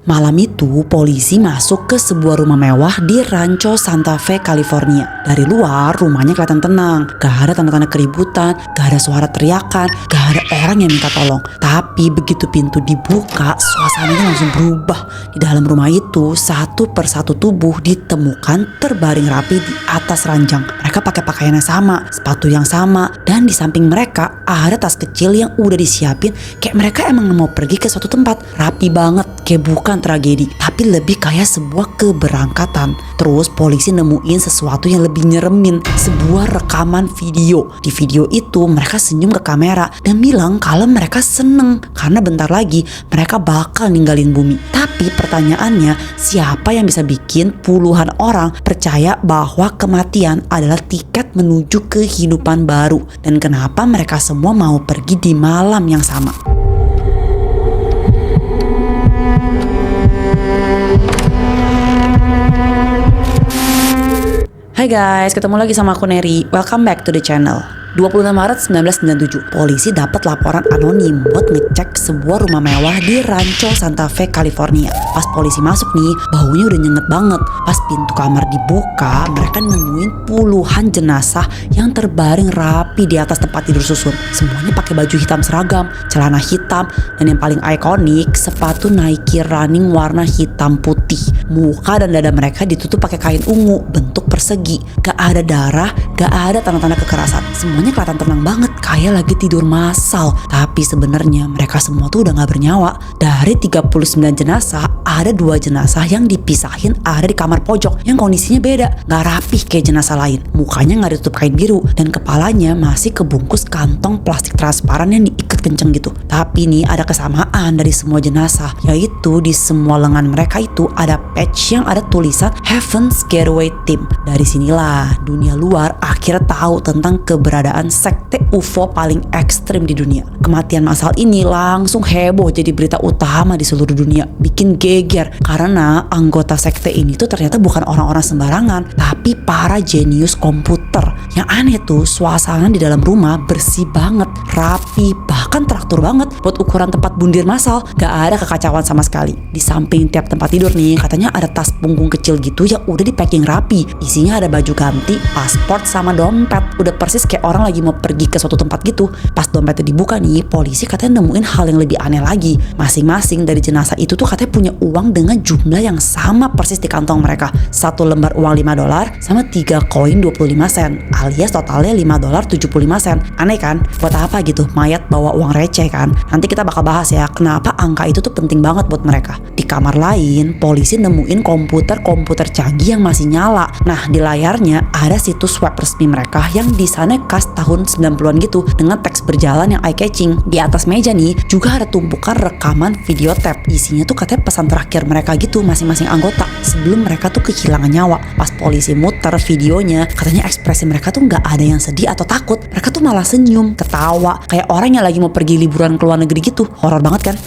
Malam itu, polisi masuk ke sebuah rumah mewah di Rancho Santa Fe, California. Dari luar, rumahnya kelihatan tenang. Gak ada tanda-tanda keributan, gak ada suara teriakan, gak ada orang yang minta tolong. Tapi begitu pintu dibuka, suasananya langsung berubah. Di dalam rumah itu, satu persatu tubuh ditemukan terbaring rapi di atas ranjang. Mereka pakai pakaian yang sama, sepatu yang sama, dan di samping mereka ada tas kecil yang udah disiapin. Kayak mereka emang mau pergi ke suatu tempat. Rapi banget, kayak bukan tragedi, tapi lebih kayak sebuah keberangkatan. Terus polisi nemuin sesuatu yang lebih nyeremin, sebuah rekaman video. Di video itu mereka senyum ke kamera dan bilang kalau mereka seneng karena bentar lagi mereka bakal ninggalin bumi. Tapi pertanyaannya, siapa yang bisa bikin puluhan orang percaya bahwa kematian adalah tiket menuju kehidupan baru? Dan kenapa mereka semua mau pergi di malam yang sama? Hai guys, ketemu lagi sama aku Neri. Welcome back to the channel. 26 Maret 1997, polisi dapat laporan anonim buat ngecek sebuah rumah mewah di Rancho Santa Fe, California. Pas polisi masuk nih, baunya udah nyenget banget. Pas pintu kamar dibuka, mereka nemuin puluhan jenazah yang terbaring rapi di atas tempat tidur susun. Semuanya pakai baju hitam seragam, celana hitam, dan yang paling ikonik, sepatu Nike running warna hitam putih. Muka dan dada mereka ditutup pakai kain ungu bentuk persegi. Gak ada darah, gak ada tanda-tanda kekerasan. Semuanya kelihatan tenang banget, kayak lagi tidur massal. Tapi sebenarnya mereka semua tuh udah gak bernyawa. Dari 39 jenazah, ada 2 jenazah yang dipisahin ada di kamar pojok yang kondisinya beda, gak rapih kayak jenazah lain. Mukanya gak ditutup kain biru dan kepalanya masih kebungkus kantong plastik transparan yang diikat kenceng gitu. Tapi nih ada kesamaan dari semua jenazah, yaitu di semua lengan mereka itu ada patch yang ada tulisan Heaven's Getaway Team. Dari sinilah dunia luar akhirnya tahu tentang keberadaan sekte UFO paling ekstrim di dunia. Kematian massal ini langsung heboh jadi berita utama di seluruh dunia, bikin geger karena anggota sekte ini tuh ternyata bukan orang-orang sembarangan, tapi para jenius komputer. Yang aneh tuh, suasana di dalam rumah bersih banget, rapi, bahkan teratur banget buat ukuran tempat bundir massal. Gak ada kekacauan sama sekali. Di samping tiap tempat tidur nih, katanya ada tas punggung kecil gitu yang udah di packing rapi. Isinya ada baju ganti, pasport, sama dompet. Udah persis kayak orang lagi mau pergi ke suatu tempat gitu. Pas dompetnya dibuka nih, polisi katanya nemuin hal yang lebih aneh lagi. Masing-masing dari jenazah itu tuh katanya punya uang dengan jumlah yang sama persis di kantong mereka. 1 lembar uang $5 sama 3 koin 25 sen, alias totalnya $5.75. Aneh kan? Buat apa gitu mayat bawa uang receh kan? Nanti kita bakal bahas ya kenapa angka itu tuh penting banget buat mereka. Di kamar lain, polisi nemuin komputer canggih yang masih nyala. Nah, di layarnya ada situs web resmi mereka yang desainnya khas tahun 90-an gitu dengan teks berjalan yang eye-catching. Di atas meja nih juga ada tumpukan rekaman video tape. Isinya tuh katanya pesan terakhir mereka gitu masing-masing anggota sebelum mereka tuh kehilangan nyawa. Pas polisi muter videonya, katanya ekspresi mereka tuh gak ada yang sedih atau takut. Mereka tuh malah senyum, ketawa, kayak orang yang lagi mau pergi liburan ke luar negeri gitu. Horor banget kan?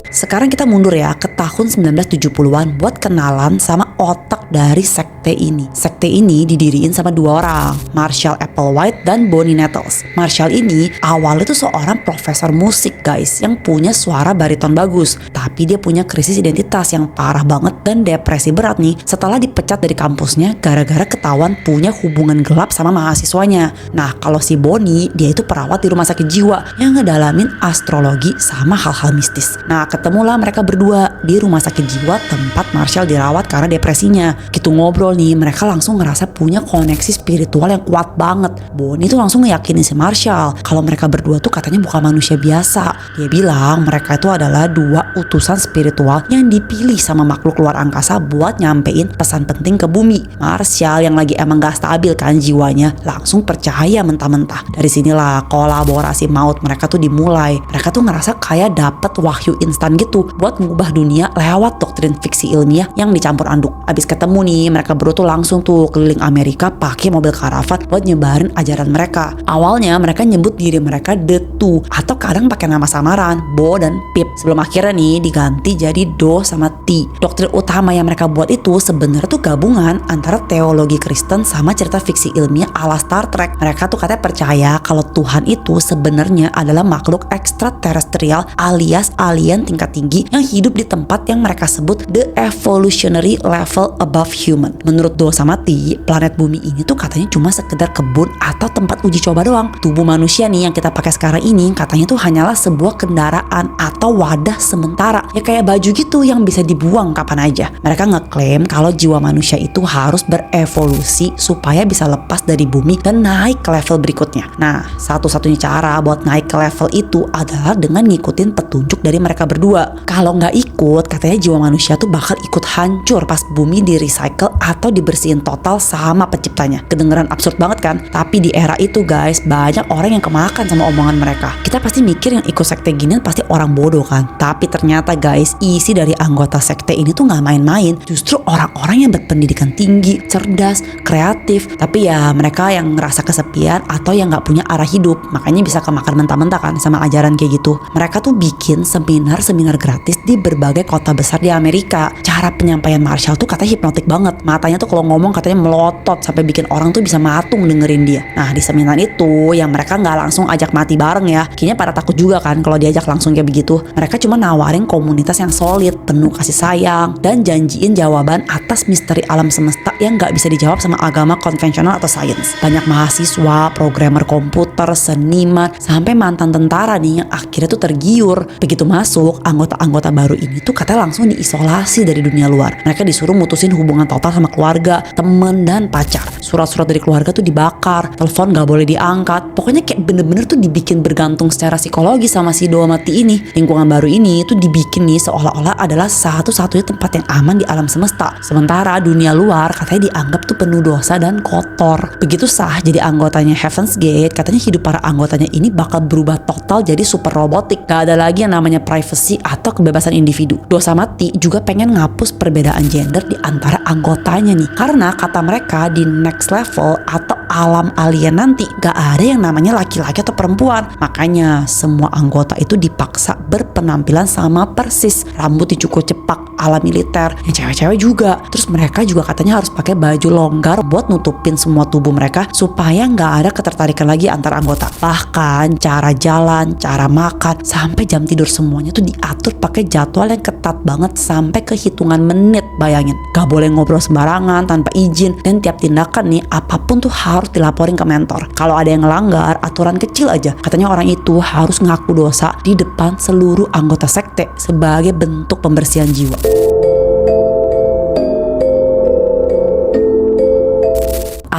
Sekarang kita mundur ya ke tahun 1970-an buat kenalan sama otak dari sekte ini. Sekte ini didiriin sama 2 orang, Marshall Applewhite dan Bonnie Nettles. Marshall ini awalnya tuh seorang profesor musik guys, yang punya suara bariton bagus. Tapi dia punya krisis identitas yang parah banget dan depresi berat nih setelah dipecat dari kampusnya gara-gara ketahuan punya hubungan gelap sama mahasiswanya. Nah, kalau si Bonnie, dia itu perawat di rumah sakit jiwa yang ngedalamin astrologi sama hal-hal mistis. Nah, ketemulah mereka berdua di rumah sakit jiwa tempat Marshall dirawat karena depresinya. Gitu ngobrol nih, mereka langsung ngerasa punya koneksi spiritual yang kuat banget. Bonnie tuh langsung ngeyakinin si Marshall kalau mereka berdua tuh katanya bukan manusia biasa. Dia bilang mereka itu adalah 2 utusan spiritual yang dipilih sama makhluk luar angkasa buat nyampein pesan penting ke bumi. Marshall yang lagi emang gak stabil kan jiwanya, langsung percaya mentah-mentah. Dari sinilah kolaborasi maut mereka tuh dimulai. Mereka tuh ngerasa kayak dapet wahyu instan gitu buat mengubah dunia lewat doktrin fiksi ilmiah yang dicampur aduk. Abis ketemu nih, mereka berdua tuh langsung tuh keliling Amerika pakai mobil karavan buat nyebarin ajaran mereka. Awalnya mereka nyebut diri mereka The Two atau kadang pakai nama samaran Bo dan Pip, sebelum akhirnya nih diganti jadi Do sama T. Doktrin utama yang mereka buat itu sebenarnya tuh gabungan antara teologi Kristen sama cerita fiksi ilmiah ala Star Trek. Mereka tuh katanya percaya kalau Tuhan itu sebenarnya adalah makhluk ekstraterestrial alias alien tingkat tinggi yang hidup di tempat yang mereka sebut the evolutionary level above human. Menurut Do sama T, planet bumi ini tuh katanya cuma sekedar kebun atau tempat uji coba doang. Tubuh manusia nih yang kita pakai sekarang ini katanya tuh hanyalah sebuah kendaraan atau wadah sementara, ya kayak baju gitu yang bisa dibuang kapan aja. Mereka ngeklaim kalau jiwa manusia itu harus berevolusi supaya bisa lepas dari bumi dan naik ke level berikutnya. Nah, satu-satunya cara buat naik ke level itu adalah dengan ngikutin petunjuk dari mereka berdua. Kalau nggak ikut, katanya jiwa manusia tuh bakal ikut hancur pas bumi di recycle atau dibersihin total sama penciptanya. Kedengeran absurd banget kan? Tapi di era itu guys, banyak orang yang kemakan sama omongan mereka. Kita pasti mikir yang ikut sekte ginian pasti orang bodoh kan? Tapi ternyata guys, isi dari anggota sekte ini tuh nggak main-main. Justru orang-orang yang berpendidikan tinggi, cerdas, kreatif. Tapi ya mereka yang ngerasa kesepian atau yang nggak punya arah hidup, makanya bisa kemakan mentah-mentah kan sama ajaran kayak gitu. Mereka tuh bikin seminar-seminar gratis di berbagai kota besar di Amerika. Cara penyampaian Marshall tuh katanya hipnotik banget. Matanya tuh kalau ngomong katanya melotot sampai bikin orang tuh bisa matung dengerin dia. Nah di seminar itu yang mereka nggak langsung ajak mati bareng ya. Kayaknya pada takut juga kan kalau diajak langsung kayak begitu. Mereka cuma nawarin komunitas yang solid, penuh kasih sayang, dan janjiin jawaban atas misteri alam semesta yang nggak bisa dijawab sama agama konvensional atau sains. Banyak mahasiswa, programmer komputer, seniman, sampai mantan tentara nih yang akhirnya tuh tergiur. Begitu masuk, anggota-anggota baru ini tuh katanya langsung diisolasi dari dunia luar. Mereka disuruh mutusin hubungan total sama keluarga, temen, dan pacar. Surat-surat dari keluarga tuh dibakar, telepon gak boleh diangkat. Pokoknya kayak bener-bener tuh dibikin bergantung secara psikologis sama si Do mati ini. Lingkungan baru ini tuh dibikin nih seolah-olah adalah satu-satunya tempat yang aman di alam semesta. Sementara dunia luar katanya dianggap tuh penuh dosa dan kotor. Begitu sah jadi anggotanya Heaven's Gate, katanya hidup para anggotanya ini bakal berubah total jadi super robotik. Gak ada lagi yang namanya privacy atau kebebasan individu. Do sama T juga pengen ngapus perbedaan gender di antara anggotanya nih. Karena kata mereka di next level atau alam alien nanti gak ada yang namanya laki-laki atau perempuan. Makanya semua anggota itu dipaksa berpenampilan sama persis. Rambut dicukur cepak ala militer, yang cewek-cewek juga. Terus mereka juga katanya harus pakai baju longgar buat nutupin semua tubuh mereka supaya gak ada ketertarikan lagi antara anggota. Bahkan cara jalan, cara makan, sampai jam tidur semuanya tuh diatur pakai jadwal yang ketat banget sampai ke hitungan menit. Bayangin, gak boleh ngobrol sembarangan tanpa izin, dan tiap tindakan nih apapun tuh harus dilaporin ke mentor. Kalau ada yang ngelanggar aturan kecil aja, katanya orang itu harus ngaku dosa di depan seluruh anggota sekte sebagai bentuk pembersihan jiwa.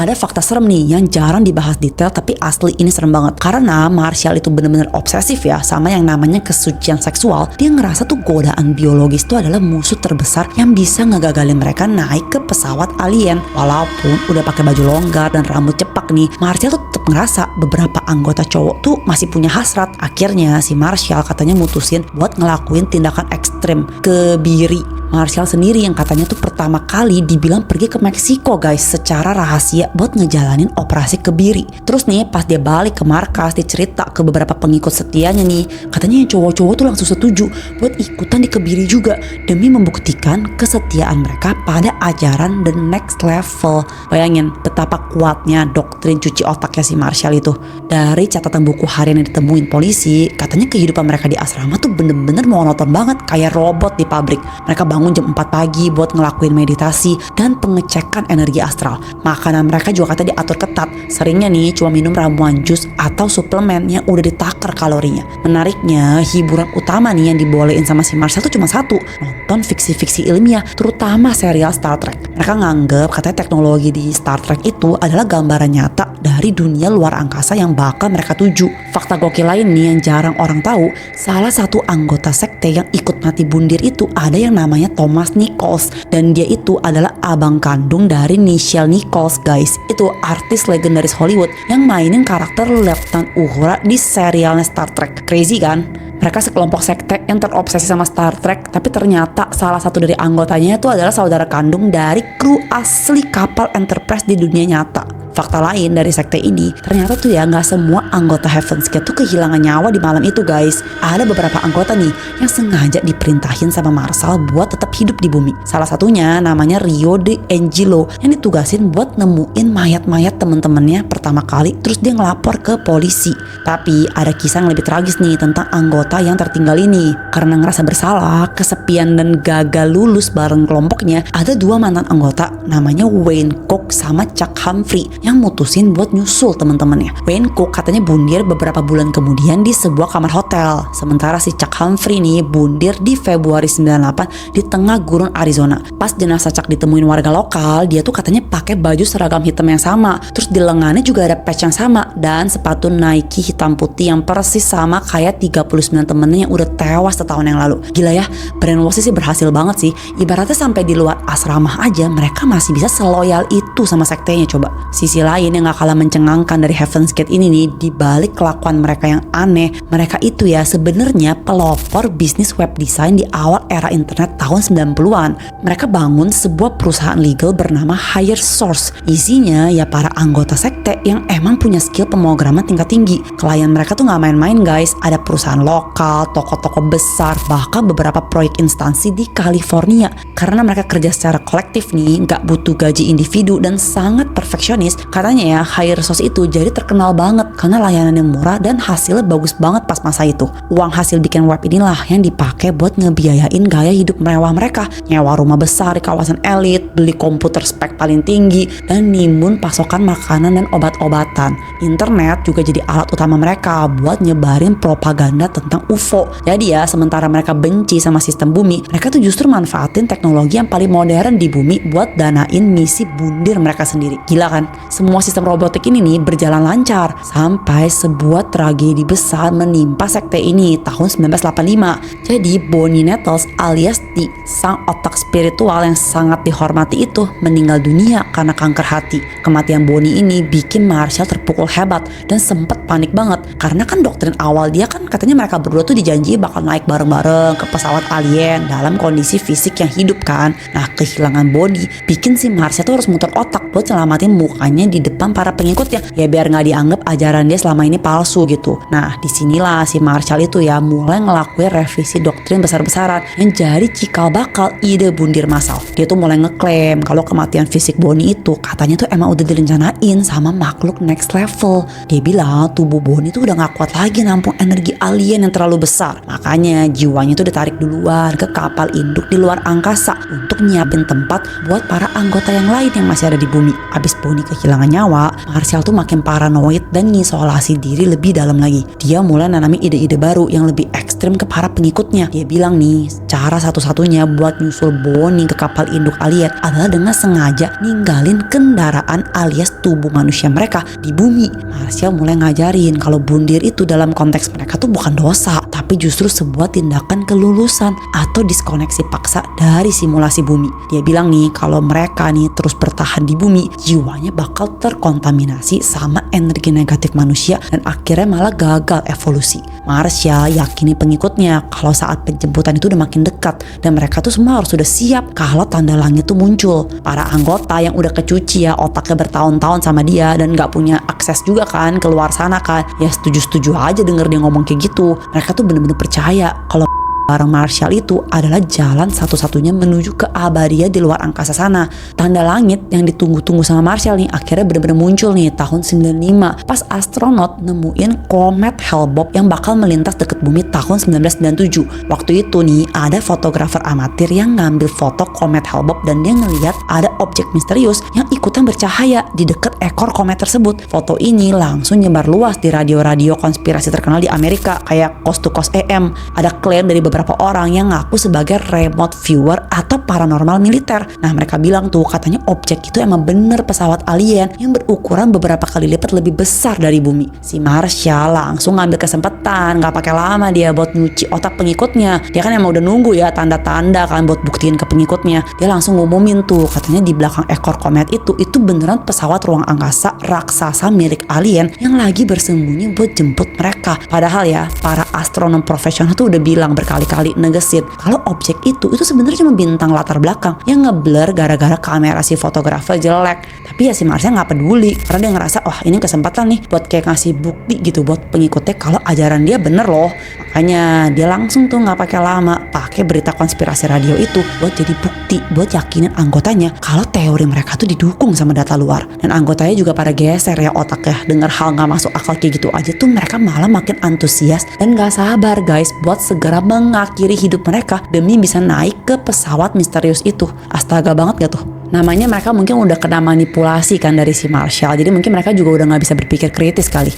Ada fakta serem nih yang jarang dibahas detail, tapi asli ini serem banget. Karena Marshall itu bener-bener obsesif ya sama yang namanya kesucian seksual. Dia ngerasa tuh godaan biologis itu adalah musuh terbesar yang bisa ngegagalin mereka naik ke pesawat alien. Walaupun udah pakai baju longgar dan rambut cepak nih, Marshall tuh tetap ngerasa beberapa anggota cowok tuh masih punya hasrat. Akhirnya si Marshall katanya mutusin buat ngelakuin tindakan ekstrim, kebiri. Marshall sendiri yang katanya tuh pertama kali dibilang pergi ke Meksiko guys secara rahasia buat ngejalanin operasi kebiri. Terus nih pas dia balik ke markas, dia cerita ke beberapa pengikut setianya nih, katanya yang cowok-cowok tuh langsung setuju buat ikutan di kebiri juga demi membuktikan kesetiaan mereka pada ajaran the next level. Bayangin betapa kuatnya doktrin cuci otaknya si Marshall itu. Dari catatan buku harian yang ditemuin polisi, katanya kehidupan mereka di asrama tuh bener-bener monoton banget kayak robot di pabrik. Mereka bangun jam 4 pagi buat ngelakuin meditasi dan pengecekan energi astral. Makanan mereka juga katanya diatur ketat. Seringnya nih cuma minum ramuan jus atau suplemen yang udah ditakar kalorinya. Menariknya, hiburan utama nih yang dibolehin sama si Marshall tuh cuma satu, nonton fiksi-fiksi ilmiah, terutama serial Star Trek. Mereka nganggep katanya teknologi di Star Trek itu adalah gambaran nyata dari dunia luar angkasa yang bakal mereka tuju. Fakta gokil lain nih yang jarang orang tahu, salah satu anggota sekte yang ikut mati bundir itu ada yang namanya Thomas Nichols, dan dia itu adalah abang kandung dari Nichelle Nichols guys. Itu artis legendaris Hollywood yang mainin karakter Lieutenant Uhura di serialnya Star Trek. Crazy kan? Mereka sekelompok sekte yang terobsesi sama Star Trek, tapi ternyata salah satu dari anggotanya itu adalah saudara kandung dari kru asli kapal Enterprise di dunia nyata. Fakta lain dari sekte ini, ternyata tuh ya nggak semua anggota Heaven's Gate tuh kehilangan nyawa di malam itu guys. Ada beberapa anggota nih yang sengaja diperintahin sama Marshall buat tetap hidup di bumi. Salah satunya namanya Rio De Angelo yang ditugasin buat nemuin mayat-mayat temen-temennya pertama kali, terus dia ngelapor ke polisi. Tapi ada kisah yang lebih tragis nih tentang anggota yang tertinggal ini. Karena ngerasa bersalah, kesepian dan gagal lulus bareng kelompoknya, ada dua mantan anggota namanya Wayne Cook sama Chuck Humphrey yang mutusin buat nyusul temen-temennya. Wayne Cook katanya bundir beberapa bulan kemudian di sebuah kamar hotel. Sementara si Chuck Humphrey nih bundir di Februari 98 di tengah gurun Arizona. Pas jenazah Chuck ditemuin warga lokal, dia tuh katanya pakai baju seragam hitam yang sama. Terus di lengannya juga ada patch yang sama dan sepatu Nike hitam putih yang persis sama kayak 39 temennya yang udah tewas setahun yang lalu. Gila ya, brainwash sih berhasil banget sih. Ibaratnya sampai di luar asrama aja mereka masih bisa seloyal itu sama sektenya coba. Sisi lain yang gak kalah mencengangkan dari Heaven's Gate ini nih, di balik kelakuan mereka yang aneh, mereka itu ya sebenarnya pelopor bisnis web design di awal era internet tahun 90-an. Mereka bangun sebuah perusahaan legal bernama Higher Source. Isinya ya para anggota sekte yang emang punya skill pemrograman tingkat tinggi. Klien mereka tuh gak main-main guys, ada perusahaan lokal, toko-toko besar, bahkan beberapa proyek instansi di California. Karena mereka kerja secara kolektif nih, gak butuh gaji individu dan sangat perfeksionis. Katanya ya Higher Source itu jadi terkenal banget karena layanan yang murah dan hasilnya bagus banget pas masa itu. Uang hasil bikin web inilah yang dipakai buat ngebiayain gaya hidup mewah mereka, nyewa rumah besar di kawasan elit, beli komputer spek paling tinggi, dan nimbun pasokan makanan dan obat-obatan. Internet juga jadi alat utama mereka buat nyebarin propaganda tentang UFO. Jadi ya sementara mereka benci sama sistem bumi, mereka tuh justru manfaatin teknologi yang paling modern di bumi buat danain misi bundir mereka sendiri. Gila kan? Semua sistem robotik ini nih berjalan lancar sampai sebuah tragedi besar menimpa sekte ini tahun 1985. Jadi Bonnie Nettles alias T, sang otak spiritual yang sangat dihormati itu meninggal dunia karena kanker hati. Kematian Bonnie ini bikin Marshall terpukul hebat dan sempet panik banget karena kan doktrin awal dia kan katanya mereka berdua tuh dijanji bakal naik bareng-bareng ke pesawat alien dalam kondisi fisik yang hidup kan. Nah kehilangan Bonnie bikin si Marshall tuh harus muter otak buat selamatin mukanya di depan para pengikutnya ya biar nggak dianggap ajaran dia selama ini palsu gitu. Nah disinilah si Marshall itu ya mulai ngelakuin revisi doktrin besar-besaran yang jadi cikal bakal ide bundir massal. Dia tuh mulai ngeklaim kalau kematian fisik Bonnie itu katanya tuh emang udah direncanain sama makhluk next level. Dia bilang tubuh Bonnie tuh udah gak kuat lagi nampung energi alien yang terlalu besar, makanya jiwanya tuh ditarik duluan ke kapal induk di luar angkasa untuk nyiapin tempat buat para anggota yang lain yang masih ada di bumi. Abis Bonnie kehilangan nyawa, Marshall tuh makin paranoid dan ngisolasi diri lebih dalam lagi. Dia mulai nanami ide-ide baru yang lebih ekstrim ke para pengikutnya. Dia bilang nih, cara satu-satunya buat nyusul Bonnie ke kapal induk alien adalah dengan sengaja ninggalin kendaraan alias tubuh manusia mereka di bumi. Marshall mulai ngajarin kalau bundir itu dalam konteks mereka tuh bukan dosa, tapi justru sebuah tindakan kelulusan atau diskoneksi paksa dari simulasi bumi. Dia bilang nih kalau mereka nih terus bertahan di bumi, jiwanya bakal terkontaminasi sama energi negatif manusia dan akhirnya malah gagal evolusi. Marshall yakini pengikutnya kalau saat penjemputan itu udah makin dekat dan mereka tuh semua harus sudah siap kalau tanda langit tuh muncul. Para anggota yang udah kecuci ya otaknya bertahun-tahun sama dia dan gak punya akses juga kan ke luar sana kan, ya setuju-setuju aja denger dia ngomong kayak gitu. Mereka tuh bener-bener percaya kalau bareng Marshall itu adalah jalan satu-satunya menuju ke abadiah di luar angkasa sana. Tanda langit yang ditunggu-tunggu sama Marshall nih akhirnya benar-benar muncul nih tahun 95 pas astronot nemuin komet Hale-Bopp yang bakal melintas deket bumi tahun 1997. Waktu itu nih ada fotografer amatir yang ngambil foto komet Hale-Bopp dan dia ngeliat ada objek misterius yang ikutan bercahaya di deket ekor komet tersebut. Foto ini langsung nyebar luas di radio-radio konspirasi terkenal di Amerika kayak Coast to Coast AM. Ada klaim dari beberapa beberapa orang yang ngaku sebagai remote viewer atau paranormal militer. Nah mereka bilang tuh katanya objek itu emang bener pesawat alien yang berukuran beberapa kali lipat lebih besar dari bumi. Si Marshall langsung ngambil kesempatan, gak pakai lama dia buat nyuci otak pengikutnya. Dia kan emang udah nunggu ya tanda-tanda kan buat buktiin ke pengikutnya. Dia langsung ngumumin tuh katanya di belakang ekor komet itu beneran pesawat ruang angkasa raksasa milik alien yang lagi bersembunyi buat jemput mereka. Padahal ya para astronom profesional tuh udah bilang berkali-kali negesin kalau objek itu sebenarnya cuma bintang latar belakang yang ngeblur gara-gara kamera si fotografer jelek. Tapi ya si Marshall nggak peduli karena dia ngerasa wah ini kesempatan nih buat kayak ngasih bukti gitu buat pengikutnya kalau ajaran dia bener loh. Makanya dia langsung tuh nggak pakai lama pakai berita konspirasi radio itu buat jadi bukti buat yakinin anggotanya kalau teori mereka tuh didukung sama data luar. Dan anggotanya juga pada geser ya otaknya denger hal nggak masuk akal kayak gitu aja tuh mereka malah makin antusias dan nggak sabar guys buat segera mengakhiri hidup mereka demi bisa naik ke pesawat misterius itu. Astaga banget gak tuh? Namanya mereka mungkin udah kena manipulasi kan dari si Marshall, jadi mungkin mereka juga udah nggak bisa berpikir kritis kali.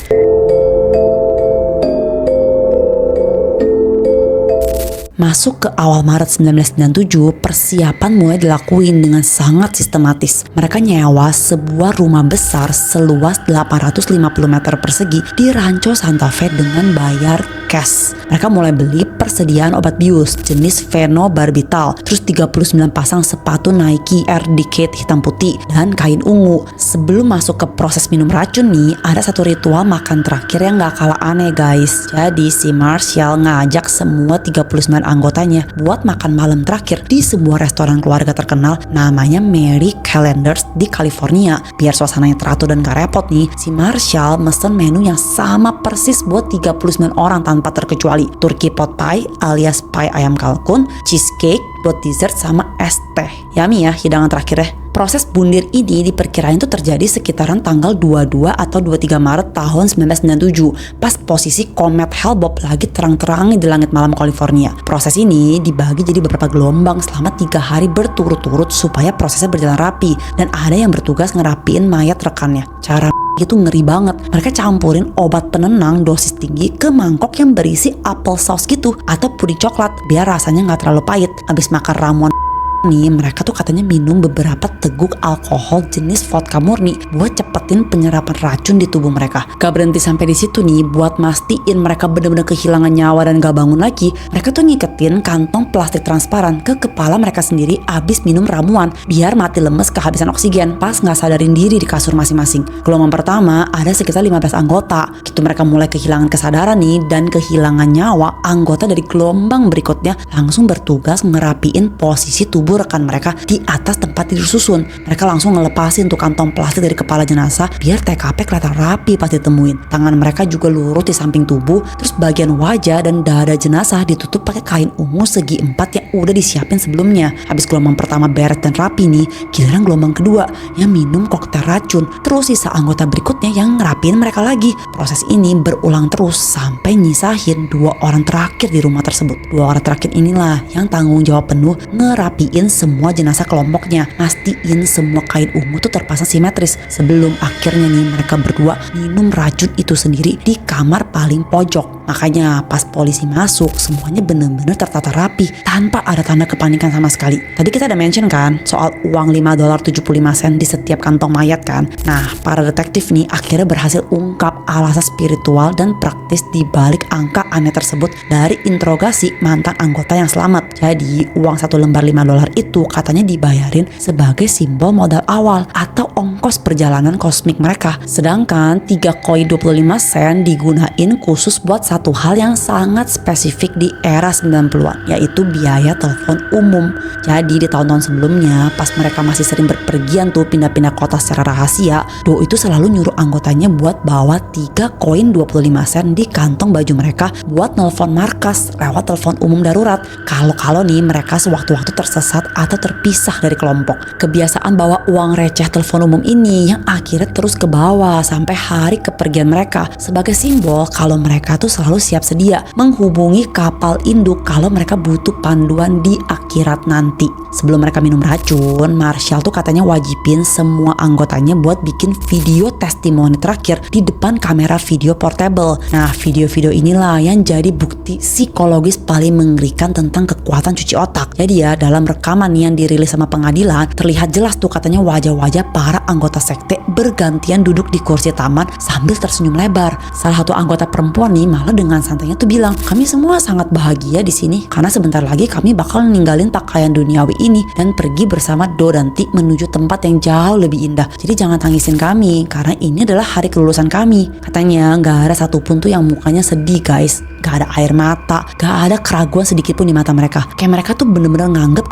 Masuk ke awal Maret 1997, persiapan mulai dilakuin dengan sangat sistematis. Mereka nyewa sebuah rumah besar seluas 850 meter persegi di Rancho Santa Fe dengan bayar cash. Mereka mulai beli persediaan obat bius jenis phenobarbital, terus 39 pasang sepatu Nike Air Decade hitam putih dan kain ungu. Sebelum masuk ke proses minum racun nih, ada satu ritual makan terakhir yang gak kalah aneh guys. Jadi si Marshall ngajak semua 39 anggotanya buat makan malam terakhir di sebuah restoran keluarga terkenal namanya Mary Callender's di California. Biar suasananya teratur dan gak repot nih, si Marshall mesen menu yang sama persis buat 39 orang tanpa terkecuali. Turkey pot pie alias pie ayam kalkun, cheesecake buat dessert sama es teh. Yummy ya hidangan terakhirnya. Proses bundir ini diperkirain tuh terjadi sekitaran tanggal 22 atau 23 Maret tahun 1997 pas posisi komet Hale-Bopp lagi terang-terangnya di langit malam California. Proses ini dibagi jadi beberapa gelombang selama 3 hari berturut-turut supaya prosesnya berjalan rapi dan ada yang bertugas ngerapiin mayat rekannya. Cara itu ngeri banget. Mereka campurin obat penenang dosis tinggi ke mangkok yang berisi apple sauce gitu atau puding coklat biar rasanya gak terlalu pahit. Abis makan ramuan nih, mereka tuh katanya minum beberapa teguk alkohol jenis vodka murni buat cepetin penyerapan racun di tubuh mereka. Gak berhenti sampai di situ nih, buat mastiin mereka benar-benar kehilangan nyawa dan gak bangun lagi, mereka tuh ngiketin kantong plastik transparan ke kepala mereka sendiri abis minum ramuan biar mati lemes kehabisan oksigen pas gak sadarin diri di kasur masing-masing. Gelombang pertama ada sekitar 15 anggota. Gitu mereka mulai kehilangan kesadaran nih dan kehilangan nyawa, anggota dari gelombang berikutnya langsung bertugas ngerapiin posisi tubuh rekan mereka di atas tempat tidur susun. Mereka langsung ngelepasin tuh kantong plastik dari kepala jenazah biar TKP kelihatan rapi pas ditemuin. Tangan mereka juga lurus di samping tubuh, terus bagian wajah dan dada jenazah ditutup pakai kain ungu segi 4 yang udah disiapin sebelumnya. Habis gelombang pertama beres dan rapi nih, giliran gelombang kedua yang minum koktail racun. Terus sisa anggota berikutnya yang ngerapiin mereka lagi. Proses ini berulang terus sampai nyisahin 2 orang terakhir di rumah tersebut. 2 orang terakhir inilah yang tanggung jawab penuh ngerapiin semua jenazah kelompoknya, mastiin semua kain ungu tuh terpasang simetris sebelum akhirnya nih mereka berdua minum racun itu sendiri di kamar paling pojok. Makanya pas polisi masuk semuanya bener-bener tertata rapi tanpa ada tanda kepanikan sama sekali. Tadi kita ada mention kan soal uang $5.75 di setiap kantong mayat kan. Nah para detektif nih akhirnya berhasil ungkap alasan spiritual dan praktis di balik angka aneh tersebut dari interogasi mantan anggota yang selamat. Jadi uang 1 lembar $5 itu katanya dibayarin sebagai simbol modal awal atau ongkos perjalanan kosmik mereka. Sedangkan 3 koin 25 sen digunain khusus buat satu hal yang sangat spesifik di era 90-an, yaitu biaya telepon umum. Jadi di tahun-tahun sebelumnya pas mereka masih sering berpergian tuh pindah-pindah kota secara rahasia, Do itu selalu nyuruh anggotanya buat bawa 3 koin 25 sen di kantong baju mereka buat nelpon markas lewat telepon umum darurat. Kalau nih mereka sewaktu-waktu tersesat atau terpisah dari kelompok. Kebiasaan bawa uang receh telepon umum ini yang akhirnya terus ke bawah sampai hari kepergian mereka sebagai simbol kalau mereka tuh selalu siap sedia menghubungi kapal induk kalau mereka butuh panduan di akhirat nanti. Sebelum mereka minum racun, Marshall tuh katanya wajibin semua anggotanya buat bikin video testimoni terakhir di depan kamera video portable. Nah, video-video inilah yang jadi bukti psikologis paling mengerikan tentang kekuatan cuci otak. Jadi ya, dalam rekaman yang dirilis sama pengadilan, terlihat jelas tuh katanya wajah-wajah para anggota sekte bergantian duduk di kursi taman sambil tersenyum lebar. Salah satu anggota perempuan nih malah dengan santainya tuh bilang, "Kami semua sangat bahagia di sini karena sebentar lagi kami bakal ninggalin pakaian duniawi ini dan pergi bersama Do dan Ti menuju tempat yang jauh lebih indah. Jadi jangan tangisin kami karena ini adalah hari kelulusan kami." Katanya gak ada satupun tuh yang mukanya sedih guys. Gak ada air mata, gak ada keraguan sedikit pun di mata mereka. Kayak mereka tuh bener-bener nganggep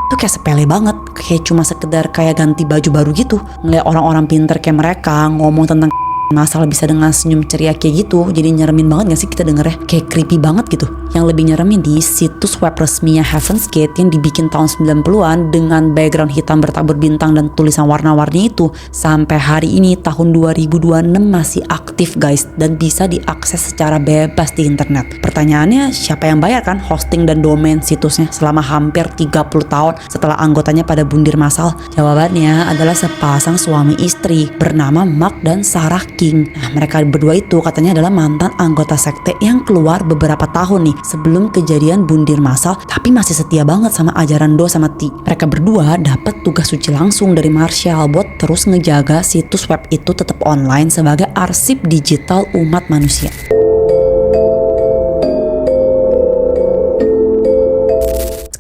tuh kayak sepele banget, kayak cuma sekedar kayak ganti baju baru gitu. Ngeliat orang-orang pinter kayak mereka ngomong tentang masalah bisa dengan senyum ceria kayak gitu, jadi nyeremin banget gak sih kita dengernya? Kayak creepy banget gitu. Yang lebih nyeremin di situs web resminya Heaven's Gate yang dibikin tahun 90-an dengan background hitam bertabur bintang dan tulisan warna-warni itu, sampai hari ini tahun 2026 masih aktif guys dan bisa diakses secara bebas di internet. Pertanyaannya, siapa yang bayar kan hosting dan domain situsnya selama hampir 30 tahun setelah anggotanya pada bundir massal? Jawabannya adalah sepasang suami istri bernama Mark dan Sarah King. Nah, mereka berdua itu katanya adalah mantan anggota sekte yang keluar beberapa tahun nih sebelum kejadian bundir massal, tapi masih setia banget sama ajaran Do sama Ti. Mereka berdua dapat tugas suci langsung dari Marshall buat terus ngejaga situs web itu tetap online sebagai arsip digital umat manusia.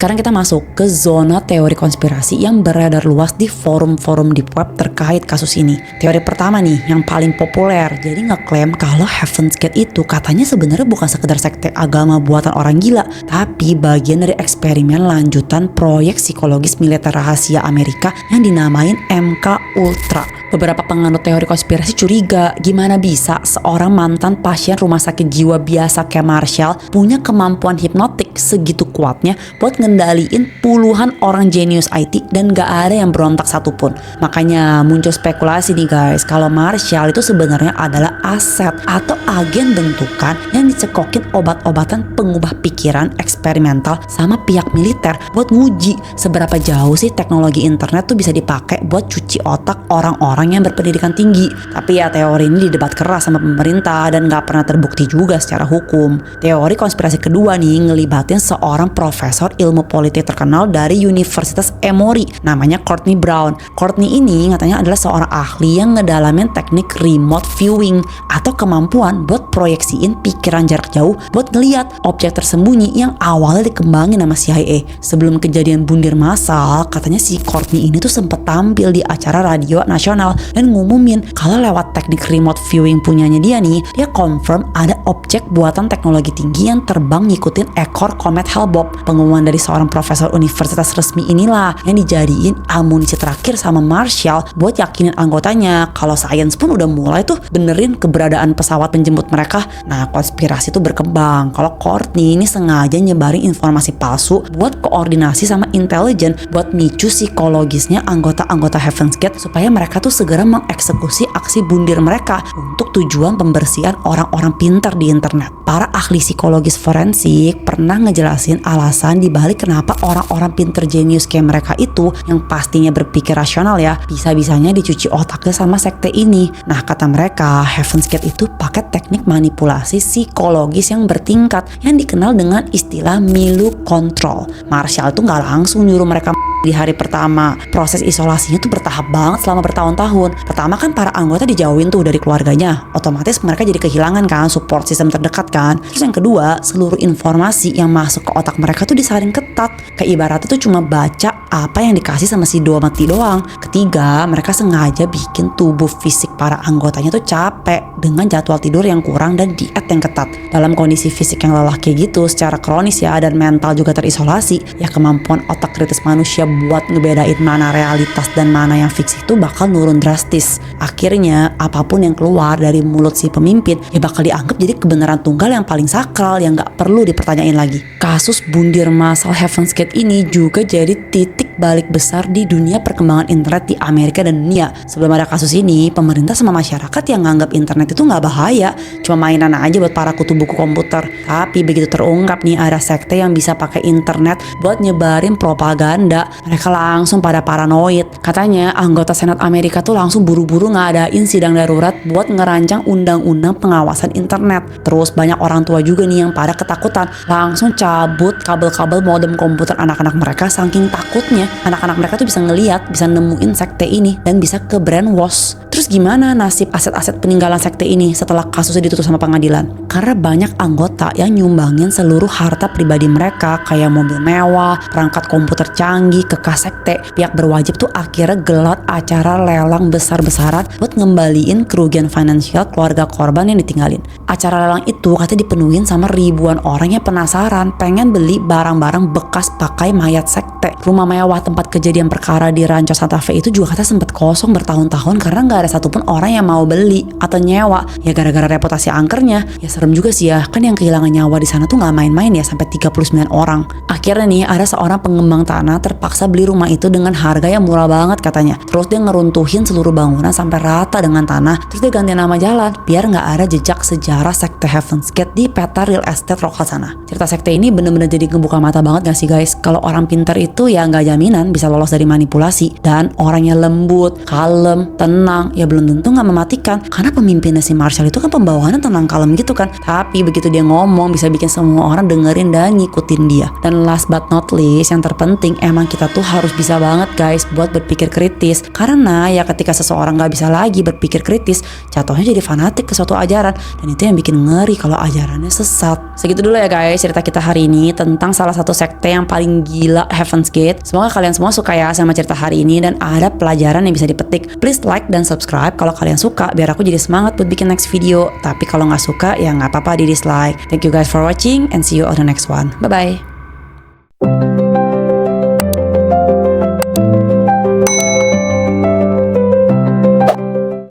Sekarang kita masuk ke zona teori konspirasi yang beredar luas di forum-forum deep web terkait kasus ini. Teori pertama nih, yang paling populer, jadi ngeklaim kalau Heaven's Gate itu katanya sebenarnya bukan sekedar sekte agama buatan orang gila, tapi bagian dari eksperimen lanjutan proyek psikologis militer rahasia Amerika yang dinamain MK Ultra. Beberapa penganut teori konspirasi curiga, gimana bisa seorang mantan pasien rumah sakit jiwa biasa kayak Marshall punya kemampuan hipnotik segitu kuatnya buat ngendaliin puluhan orang jenius IT dan gak ada yang berontak satupun. Makanya muncul spekulasi nih guys, kalau Marshall itu sebenarnya adalah aset atau agen bentukan yang dicekokin obat-obatan pengubah pikiran eksperimental sama pihak militer buat nguji seberapa jauh sih teknologi internet tuh bisa dipakai buat cuci otak orang-orang yang berpendidikan tinggi. Tapi ya teori ini didebat keras sama pemerintah dan gak pernah terbukti juga secara hukum. Teori konspirasi kedua nih ngelibatin seorang profesor ilmu politik terkenal dari Universitas Emory namanya Courtney Brown. Courtney ini katanya adalah seorang ahli yang ngedalamin teknik remote viewing atau kemampuan buat proyeksiin pikiran jarak jauh buat ngeliat objek tersembunyi yang awalnya dikembangin sama CIA. Sebelum kejadian bundir massal, katanya si Courtney ini tuh sempat tampil di acara radio nasional dan ngumumin kalau lewat teknik remote viewing punyanya dia nih, dia confirm ada objek buatan teknologi tinggi yang terbang ngikutin ekor komet Hale-Bopp. Pengumuman dari seorang profesor universitas resmi inilah yang dijadiin amunisi terakhir sama Marshall buat yakinin anggotanya kalau sains pun udah mulai tuh benerin keberadaan pesawat penjemput mereka. Nah, konspirasi tuh berkembang kalau Courtney ini sengaja nyebarin informasi palsu buat koordinasi sama intelijen buat micu psikologisnya anggota-anggota Heaven's Gate supaya mereka tuh segera mengeksekusi aksi bundir mereka untuk tujuan pembersihan orang-orang pintar di internet. Para ahli psikologis forensik pernah ngejelasin alasan dibalik kenapa orang-orang pintar jenius kayak mereka itu yang pastinya berpikir rasional ya, bisa-bisanya dicuci otaknya sama sekte ini. Nah, kata mereka Heaven's Gate itu pakai teknik manipulasi psikologis yang bertingkat yang dikenal dengan istilah Milu Control. Marshall tuh gak langsung nyuruh mereka di hari pertama. Proses isolasinya tuh bertahap banget selama bertahun-tahun. Pertama kan para anggota dijauhin tuh dari keluarganya, otomatis mereka jadi kehilangan kan support system terdekat kan. Terus yang kedua, seluruh informasi yang masuk ke otak mereka tuh disaring ketat, kayak ibaratnya tuh cuma baca apa yang dikasih sama si Do mati doang. Ketiga, mereka sengaja bikin tubuh fisik para anggotanya tuh capek dengan jadwal tidur yang kurang dan diet yang ketat. Dalam kondisi fisik yang lelah kayak gitu secara kronis ya, dan mental juga terisolasi, ya kemampuan otak kritis manusia buat ngebedain mana realitas dan mana yang fiksi itu bakal nurun drastis. Akhirnya apapun yang keluar dari mulut si pemimpin ya bakal dianggap jadi kebenaran tunggal yang paling sakral yang gak perlu dipertanyain lagi. Kasus bundir massal Heaven's Gate ini juga jadi titik balik besar di dunia perkembangan internet di Amerika dan dunia. Sebelum ada kasus ini, pemerintah sama masyarakat yang nganggap internet itu nggak bahaya, cuma mainan aja buat para kutu buku komputer. Tapi begitu terungkap nih ada sekte yang bisa pakai internet buat nyebarin propaganda, mereka langsung pada paranoid. Katanya anggota Senat Amerika tuh langsung buru-buru ngadain sidang darurat buat ngerancang undang-undang pengawasan internet. Terus banyak orang tua juga nih yang pada ketakutan, langsung cabut kabel-kabel modem komputer anak-anak mereka saking takutnya anak-anak mereka tuh bisa ngeliat, bisa nemuin sekte ini dan bisa ke brainwash. Terus gimana nasib aset-aset peninggalan sekte ini setelah kasusnya ditutup sama pengadilan? Karena banyak anggota yang nyumbangin seluruh harta pribadi mereka kayak mobil mewah, perangkat komputer canggih ke kas sekte. Pihak berwajib tuh akhirnya gelar acara lelang besar-besaran buat ngembaliin kerugian finansial keluarga korban yang ditinggalin. Acara lelang itu katanya dipenuhin sama ribuan orang yang penasaran pengen beli barang-barang bekas pakai mayat sekte. Rumah mewah tempat kejadian perkara di Rancho Santa Fe itu juga katanya sempat kosong bertahun-tahun karena nggak ada satupun orang yang mau beli atau nyewa. Ya gara-gara reputasi angkernya. Ya serem juga sih ya, kan yang kehilangan nyawa di sana tuh nggak main-main ya, sampai 39 orang. Akhirnya nih ada seorang pengembang tanah terpaksa beli rumah itu dengan harga yang murah banget katanya. Terus dia ngeruntuhin seluruh bangunan sampai rata dengan tanah. Terus dia ganti nama jalan biar nggak ada jejak sejarah sekte Heaven's Gate di peta real estate lokal sana. Cerita sekte ini bener-bener jadi ngebuka mata banget gak sih guys? Kalau orang pintar itu ya nggak jaminan bisa lolos dari manipulasi, dan orangnya lembut, kalem, tenang, ya belum tentu nggak mematikan. Karena pemimpinnya si Marshall itu kan pembawaannya tenang kalem gitu kan. Tapi begitu dia ngomong bisa bikin semua orang dengerin dan ngikutin dia. Dan last but not least, yang terpenting emang kita tuh harus bisa banget guys buat berpikir kritis. Karena ya ketika seseorang nggak bisa lagi berpikir kritis, jatuhnya jadi fanatik ke suatu ajaran, dan itu yang bikin ngeri kalau ajarannya sesat. Segitu dulu ya guys cerita kita hari ini tentang salah satu sekte yang paling gila, Heaven's Gate. Semoga kalian semua suka ya sama cerita hari ini dan ada pelajaran yang bisa dipetik. Please like dan subscribe kalau kalian suka biar aku jadi semangat buat bikin next video. Tapi kalau nggak suka ya nggak apa-apa di dislike. Thank you guys for watching and see you on the next one. Bye bye.